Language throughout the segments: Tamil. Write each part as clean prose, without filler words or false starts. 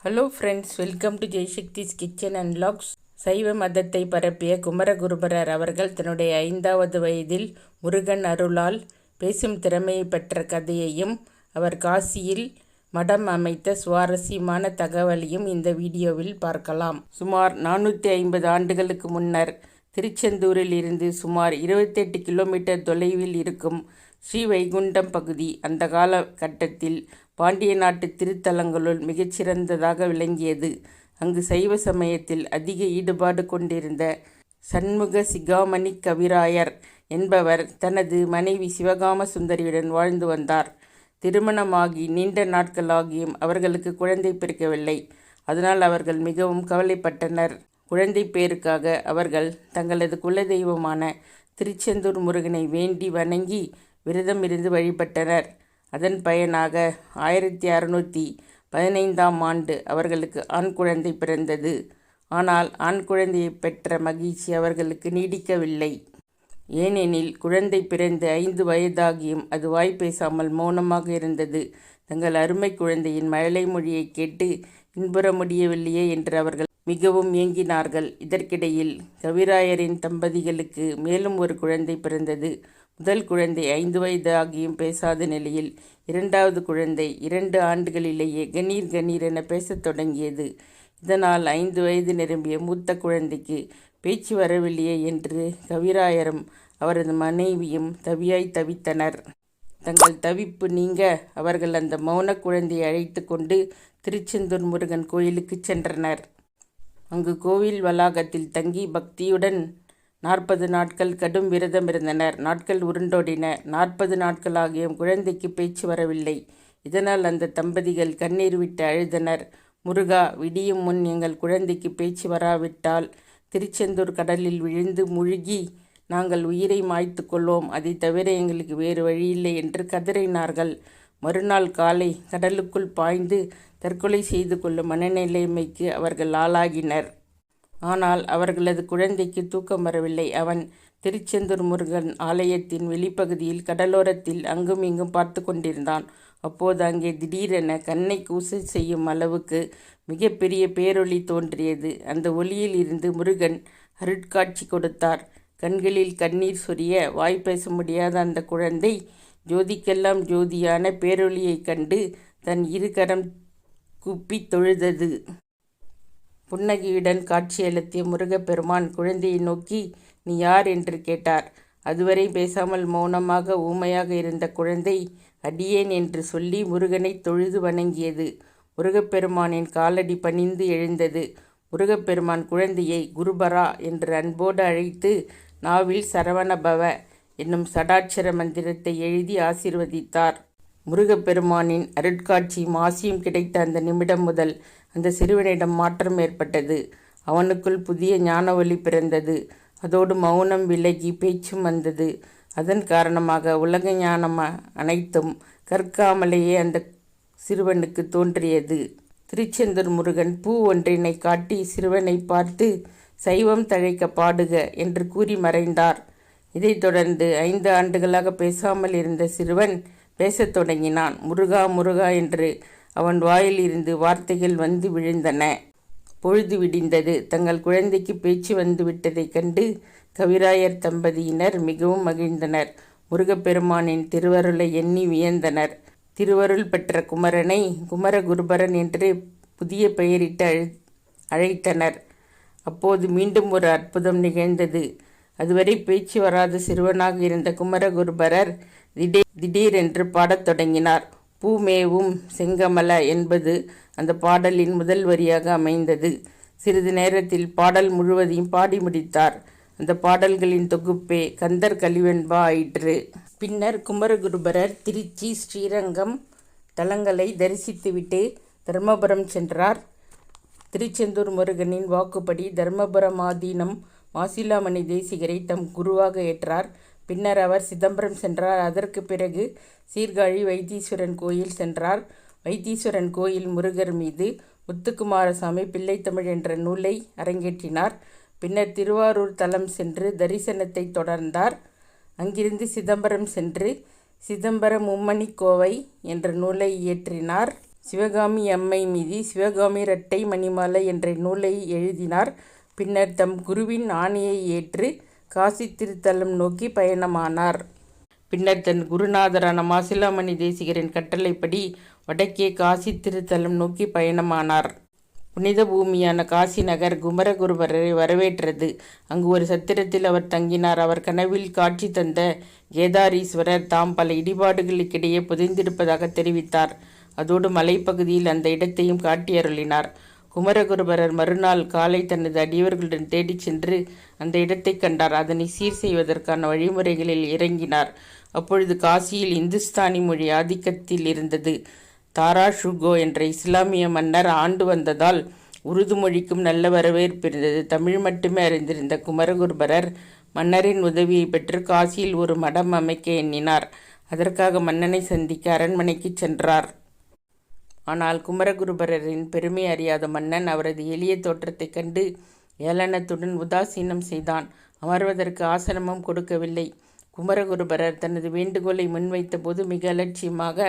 Hello friends, welcome to Jaisakthi's kitchen and vlogs. சைவ மதத்தை பரப்பிய குமரகுருபரர் அவர்கள் தன்னுடைய 5வது வயதில் முருகன் அருளால் பேசும் திறமையை பெற்ற கதையையும் அவர் காசியில் மடம் அமைத்த சுவாரஸ்யமான தகவலையும் இந்த வீடியோவில் பார்க்கலாம். சுமார் 450 ஆண்டுகளுக்கு முன்னர் திருச்செந்தூரில் இருந்து சுமார் 28 கிலோமீட்டர் தொலைவில் இருக்கும் ஸ்ரீவைகுண்டம் பகுதி அந்த காலகட்டத்தில் பாண்டிய நாட்டு திருத்தலங்களுள் மிகச்சிறந்ததாக விளங்கியது. அங்கு சைவ சமயத்தில் அதிக ஈடுபாடு கொண்டிருந்த சண்முக சிகாமணி கவிராயர் என்பவர் தனது மனைவி சிவகாம சுந்தரியுடன் வாழ்ந்து வந்தார். திருமணமாகி நீண்ட நாட்களாகியும் அவர்களுக்கு குழந்தை பிறக்கவில்லை. அதனால் அவர்கள் மிகவும் கவலைப்பட்டனர். குழந்தை பேருக்காக அவர்கள் தங்களது குலதெய்வமான திருச்செந்தூர் முருகனை வேண்டி வணங்கி விரதம் இருந்து வழிபட்டனர். அதன் பயனாக 1615ஆம் ஆண்டு அவர்களுக்கு ஆண் குழந்தை பிறந்தது. ஆனால் ஆண் குழந்தையை பெற்ற மகிழ்ச்சி அவர்களுக்கு நீடிக்கவில்லை. ஏனெனில் குழந்தை பிறந்து 5 வயதாகியும் அது வாய் பேசாமல் மௌனமாக இருந்தது. தங்கள் அருமை குழந்தையின் மழலை மொழியை கேட்டு இன்புற முடியவில்லையே என்று அவர்கள் மிகவும் ஏங்கினார்கள். இதற்கிடையில் கவிராயரின் தம்பதிகளுக்கு மேலும் ஒரு குழந்தை பிறந்தது. முதல் குழந்தை 5 வயது ஆகியும் பேசாத நிலையில் 2வது குழந்தை 2 ஆண்டுகளிலேயே கணீர் கணீர் என பேசத் தொடங்கியது. இதனால் 5 வயது நிரம்பிய மூத்த குழந்தைக்கு பேச்சு வரவில்லையே என்று கவிராயரும் அவரது மனைவியும் தவியாய் தவித்தனர். தங்கள் தவிப்பு நீங்க அவர்கள் அந்த மௌன குழந்தையை அழைத்து கொண்டு திருச்செந்தூர் முருகன் கோயிலுக்கு சென்றனர். அங்கு கோவில் வளாகத்தில் தங்கி பக்தியுடன் 40 நாட்கள் கடும் விரதம் இருந்தனர். நாட்கள் உருண்டோடின. 40 நாட்களாகியும் குழந்தைக்கு பேச்சு வரவில்லை. இதனால் அந்த தம்பதிகள் கண்ணீர் விட்டு அழுதனர். முருகா, விடியும் முன் எங்கள் குழந்தைக்கு பேச்சு வராவிட்டால் திருச்செந்தூர் கடலில் விழுந்து முழுகி நாங்கள் உயிரை மாய்த்து கொள்வோம். அதை தவிர எங்களுக்கு வேறு வழியில்லை என்று கதறினார்கள். மறுநாள் காலை கடலுக்குள் பாய்ந்து தற்கொலை செய்து கொள்ளும் மனநிலைமைக்கு அவர்கள் ஆளாகினர். ஆனால் அவர்களது குழந்தைக்கு தூக்கம் வரவில்லை. அவன் திருச்செந்தூர் முருகன் ஆலயத்தின் வெளிப்பகுதியில் கடலோரத்தில் அங்கும் இங்கும் பார்த்து கொண்டிருந்தான். அப்போது அங்கே திடீரென கண்ணை கூச செய்யும் அளவுக்கு மிகப்பெரிய பேரொளி தோன்றியது. அந்த ஒளியில் இருந்து முருகன் அருட்காட்சி கொடுத்தார். கண்களில் கண்ணீர் சொரிய வாய் பேச முடியாத அந்த குழந்தை ஜோதிக்கெல்லாம் ஜோதியான பேரொளியை கண்டு தன் 2 கரம் கூப்பி தொழுதது. புன்னகையுடன் காட்சியளித்திய முருகப்பெருமான் குழந்தையை நோக்கி, நீ யார் என்று கேட்டார். அதுவரை பேசாமல் மௌனமாக ஊமையாக இருந்த குழந்தை அடியேன் என்று சொல்லி முருகனை தொழுது வணங்கியது. முருகப்பெருமானின் காலடி பணிந்து எழுந்தது. முருகப்பெருமான் குழந்தையை குருபரா என்று அன்போடு அழைத்து நாவில் சரவணபவ என்னும் சடாட்சர மந்திரத்தை எழுதி ஆசீர்வதித்தார். முருகப்பெருமானின் அருட்காட்சியும் ஆசியும் கிடைத்த அந்த நிமிடம் முதல் அந்த சிறுவனிடம் மாற்றம் ஏற்பட்டது. அவனுக்குள் புதிய ஞான ஒளி பிறந்தது. அதோடு மௌனம் விலகி பேச்சும் வந்தது. அதன் காரணமாக உலக ஞானம் அனைத்தும் கற்காமலேயே அந்த சிறுவனுக்கு தோன்றியது. திருச்செந்தூர் முருகன் பூ ஒன்றினை காட்டி சிறுவனை பார்த்து சைவம் தழைக்க பாடுக என்று கூறி மறைந்தார். இதைத் தொடர்ந்து 5 ஆண்டுகளாக பேசாமல் இருந்த சிறுவன் பேசத் தொடங்கினான். முருகா முருகா என்று அவன் வாயில் இருந்து வார்த்தைகள் வந்து விழுந்தன. பொழுது விடிந்தது. தங்கள் குழந்தைக்கு பேச்சு வந்து விட்டதைக் கண்டு கவிராயர் தம்பதியினர் மிகவும் மகிழ்ந்தனர். முருகப்பெருமானின் திருவருளை எண்ணி வியந்தனர். திருவருள் பெற்ற குமரனை குமரகுருபரன் என்று புதிய பெயரிட்டு அழைத்தனர். அப்போது மீண்டும் ஒரு அற்புதம் நிகழ்ந்தது. அதுவரை பேச்சு வராத சிறுவனாக இருந்த குமரகுருபரர் திடீரென்று பாடத் தொடங்கினார். பூமேவும் செங்கமல என்பது அந்த பாடலின் முதல் வரியாக அமைந்தது. சிறிது நேரத்தில் பாடல் முழுவதையும் பாடி முடித்தார். அந்த பாடல்களின் தொகுப்பே கந்தர் கலிவெண்பா ஆயிற்று. பின்னர் குமரகுருபரர் திருச்சி, ஸ்ரீரங்கம் தலங்களை தரிசித்துவிட்டு தர்மபுரம் சென்றார். திருச்செந்தூர் முருகனின் வாக்குப்படி தர்மபுரம் ஆதீனம் மாசிலாமணி தேசிகரை தம் குருவாக ஏற்றார். பின்னர் அவர் சிதம்பரம் சென்றார். அதற்கு பிறகு சீர்காழி வைத்தீஸ்வரன் கோயில் சென்றார். வைத்தீஸ்வரன் கோயில் முருகர் மீது முத்துக்குமாரசாமி பிள்ளைத்தமிழ் என்ற நூலை அரங்கேற்றினார். பின்னர் திருவாரூர் தலம் சென்று தரிசனத்தை தொடர்ந்தார். அங்கிருந்து சிதம்பரம் சென்று சிதம்பரம் மும்மணி கோவை என்ற நூலை இயற்றினார். சிவகாமி அம்மை மீதி சிவகாமி இரட்டை மணிமாலை என்ற நூலை எழுதினார். பின்னர் தம் குருவின் ஆணையை ஏற்று காசி திருத்தலம் நோக்கி பயணமானார். பின்னர் தன் குருநாதரான மாசிலாமணி தேசிகரின் கட்டளைப்படி வடக்கே காசி திருத்தலம் நோக்கி பயணமானார். புனித பூமியான காசி நகர் குமரகுருபரரை வரவேற்றது. அங்கு ஒரு சத்திரத்தில் அவர் தங்கினார். அவர் கனவில் காட்சி தந்த கேதாரீஸ்வரர் தாம் பல இடிபாடுகளுக்கிடையே புதைந்திருப்பதாக தெரிவித்தார். அதோடு மலைப்பகுதியில் அந்த இடத்தையும் காட்டியருளினார். குமரகுருபரர் மறுநாள் காலை தனது அடியவர்களுடன் தேடிச் சென்று அந்த இடத்தை கண்டார். அதனை சீர் செய்வதற்கான வழிமுறைகளில் இறங்கினார். அப்பொழுது காசியில் இந்துஸ்தானி மொழி ஆதிக்கத்தில் இருந்தது. தாரா ஷுகோ என்ற இஸ்லாமிய மன்னர் ஆண்டு வந்ததால் உருது மொழிக்கும் நல்ல வரவேற்பு இருந்தது. தமிழ் மட்டுமே அறிந்திருந்த குமரகுருபரர் மன்னரின் உதவியை பெற்று காசியில் ஒரு மடம் அமைக்க எண்ணினார். அதற்காக மன்னனை சந்திக்க அரண்மனைக்கு சென்றார். ஆனால் குமரகுருபரரின் பெருமை அறியாத மன்னன் அவரது எளிய தோற்றத்தைக் கண்டு ஏளனத்துடன் உதாசீனம் செய்தான். அமர்வதற்கு ஆசனமும் கொடுக்கவில்லை. குமரகுருபரர் தனது வேண்டுகோளை முன்வைத்த போது மிக அலட்சியமாக,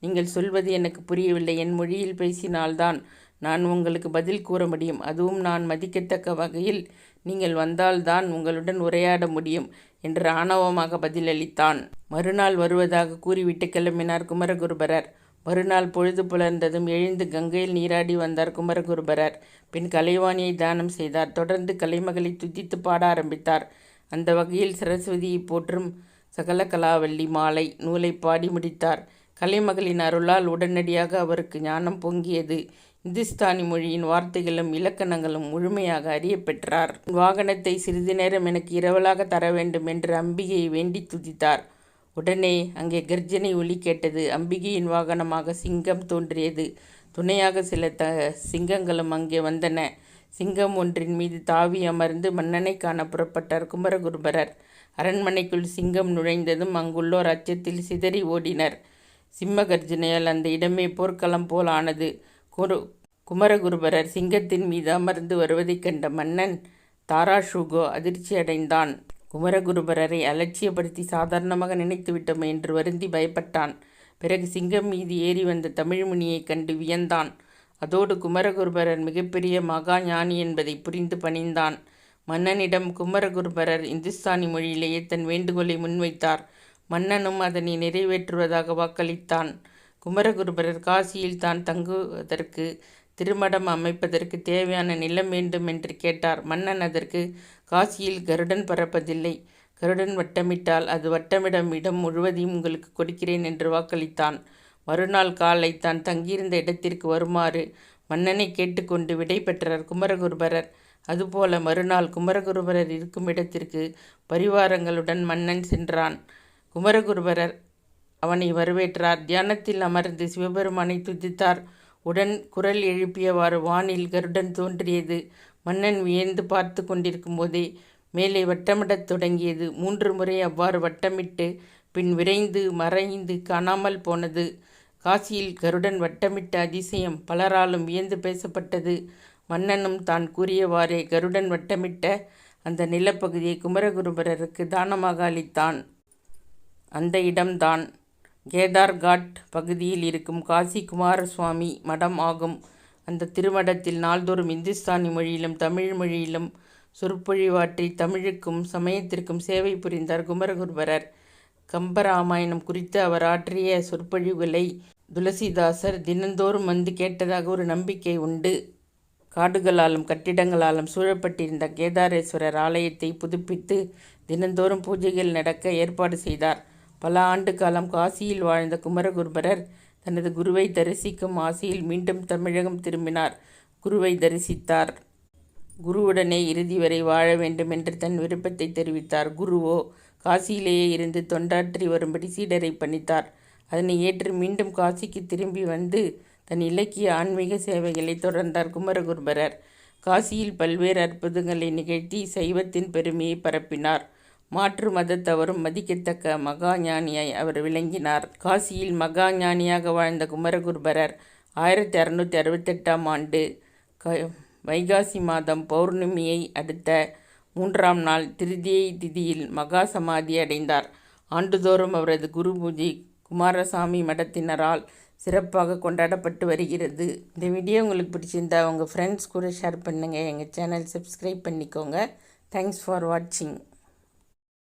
நீங்கள் சொல்வது எனக்கு புரியவில்லை. என் மொழியில் பேசினால்தான் நான் உங்களுக்கு பதில் கூற முடியும். அதுவும் நான் மதிக்கத்தக்க வகையில் நீங்கள் வந்தால்தான் உங்களுடன் உரையாட முடியும் என்று ஆணவமாக பதிலளித்தான். மறுநாள் வருவதாக கூறிவிட்டு கிளம்பினார் குமரகுருபரர். மறுநாள் பொழுது புலர்ந்ததும் எழுந்து கங்கையில் நீராடி வந்தார் குமரகுருபரர். பின் கலைவாணியை தானம் செய்தார். தொடர்ந்து கலைமகளை துதித்து பாட ஆரம்பித்தார். அந்த வகையில் சரஸ்வதியை போற்றும் சகல கலாவல்லி மாலை நூலை பாடி முடித்தார். கலைமகளின் அருளால் உடனடியாக அவருக்கு ஞானம் பொங்கியது. இந்துஸ்தானி மொழியின் வார்த்தைகளும் இலக்கணங்களும் முழுமையாக அறிய பெற்றார். வாகனத்தை சிறிது நேரம் எனக்கு இரவலாக தர வேண்டும் என்று அம்பிகையை வேண்டி துதித்தார். உடனே அங்கே கர்ஜனை ஒலி கேட்டது. அம்பிகையின் வாகனமாக சிங்கம் தோன்றியது. துணையாக சில சிங்கங்களும் அங்கே வந்தன. சிங்கம் ஒன்றின் மீது தாவி அமர்ந்து மன்னனை காண புறப்பட்டார் குமரகுருபரர். அரண்மனைக்குள் சிங்கம் நுழைந்ததும் அங்குள்ளோர் அச்சத்தில் சிதறி ஓடினர். சிம்ம கர்ஜனையால் அந்த இடமே போர்க்களம் போல் ஆனது. குமரகுருபரர் சிங்கத்தின் மீது அமர்ந்து வருவதைக் கண்ட மன்னன் தாராஷுகோ அதிர்ச்சி அடைந்தான். குமரகுருபரரை அலட்சியப்படுத்தி சாதாரணமாக நினைத்துவிட்டோமே என்று வருந்தி பயப்பட்டான். பிறகு சிங்கம் மீது ஏறி வந்த தமிழ்முனியை கண்டு வியந்தான். அதோடு குமரகுருபரர் மிகப்பெரிய மகா ஞானி என்பதை புரிந்து பணிந்தான். மன்னனிடம் குமரகுருபரர் இந்துஸ்தானி மொழியிலேயே தன் வேண்டுகோளை முன்வைத்தார். மன்னனும் அதனை நிறைவேற்றுவதாக வாக்களித்தான். குமரகுருபரர் காசியில் தான் தங்குவதற்கு திருமடம் அமைப்பதற்கு தேவையான நிலம் வேண்டும் என்று கேட்டார். மன்னன் அதற்கு காசியில் கருடன் பறப்பதில்லை, கருடன் வட்டமிட்டால் அது வட்டமிடும் இடம் முழுவதையும் உங்களுக்கு கொடுக்கிறேன் என்று வாக்களித்தான். மறுநாள் காலை தான் தங்கியிருந்த இடத்திற்கு வருமாறு மன்னனை கேட்டுக்கொண்டு விடை பெற்றார் குமரகுருபரர். அதுபோல மறுநாள் குமரகுருபரர் இருக்கும் இடத்திற்கு பரிவாரங்களுடன் மன்னன் சென்றான். குமரகுருபரர் அவனை வரவேற்றார். தியானத்தில் அமர்ந்து சிவபெருமானை துதித்தார். உடன் குரல் எழுப்பியவாறு வானில் கருடன் தோன்றியது. மன்னன் வியந்து பார்த்து கொண்டிருக்கும் போதே மேலே வட்டமிடத் தொடங்கியது. 3 முறை அவ்வாறு வட்டமிட்டு பின் விரைந்து மறைந்து காணாமல் போனது. காசியில் கருடன் வட்டமிட்ட அதிசயம் பலராலும் வியந்து பேசப்பட்டது. மன்னனும் தான் கூறியவாறே கருடன் வட்டமிட்ட அந்த நிலப்பகுதியை குமரகுருபரருக்கு தானமாக அளித்தான். அந்த இடம்தான் கேதார்காட் பகுதியில் இருக்கும் காசி குமாரசுவாமி மடம் ஆகும். அந்த திருமடத்தில் நாள்தோறும் இந்துஸ்தானி மொழியிலும் தமிழ் மொழியிலும் சொற்பொழிவாற்றி தமிழுக்கும் சமயத்திற்கும் சேவை புரிந்தார் குமரகுருபரர். கம்பராமாயணம் குறித்து அவர் ஆற்றிய சொற்பொழிவுகளை துளசிதாசர் தினந்தோறும் வந்து கேட்டதாக ஒரு நம்பிக்கை உண்டு. காடுகளாலும் கட்டிடங்களாலும் சூழப்பட்டிருந்த கேதாரேஸ்வரர் ஆலயத்தை புதுப்பித்து தினந்தோறும் பூஜைகள் நடக்க ஏற்பாடு செய்தார். பல ஆண்டு காலம் காசியில் வாழ்ந்த குமரகுருபரர் தனது குருவை தரிசிக்கும் ஆசையில் மீண்டும் தமிழகம் திரும்பினார். குருவை தரிசித்தார். குருவுடனே இறுதி வரை வாழ வேண்டும் என்று தன் விருப்பத்தை தெரிவித்தார். குருவோ காசியிலேயே இருந்து தொண்டாற்றி வரும்படி சீடரை பணித்தார். அதனை ஏற்று மீண்டும் காசிக்கு திரும்பி வந்து தன் இலக்கிய ஆன்மீக சேவைகளை தொடர்ந்தார் குமரகுருபரர். காசியில் பல்வேறு அற்புதங்களை நிகழ்த்தி சைவத்தின் பெருமையை பரப்பினார். மாற்று மதத்தவரும் மதிக்கத்தக்க மகா ஞானியாய் அவர் விளங்கினார். காசியில் மகா ஞானியாக வாழ்ந்த குமரகுருபரர் 1668ஆம் ஆண்டு வைகாசி மாதம் பௌர்ணமியை அடுத்த 3ஆம் நாள் திருதியை திதியில் மகா சமாதி அடைந்தார். ஆண்டுதோறும் அவரது குரு பூஜை குமாரசாமி மடத்தினரால் சிறப்பாக கொண்டாடப்பட்டு வருகிறது. இந்த வீடியோ உங்களுக்கு பிடிச்சிருந்தா உங்கள் ஃப்ரெண்ட்ஸ் கூட ஷேர் பண்ணுங்கள். எங்கள் சேனல் சப்ஸ்கிரைப் பண்ணிக்கோங்க. தேங்க்ஸ் ஃபார் வாட்சிங்.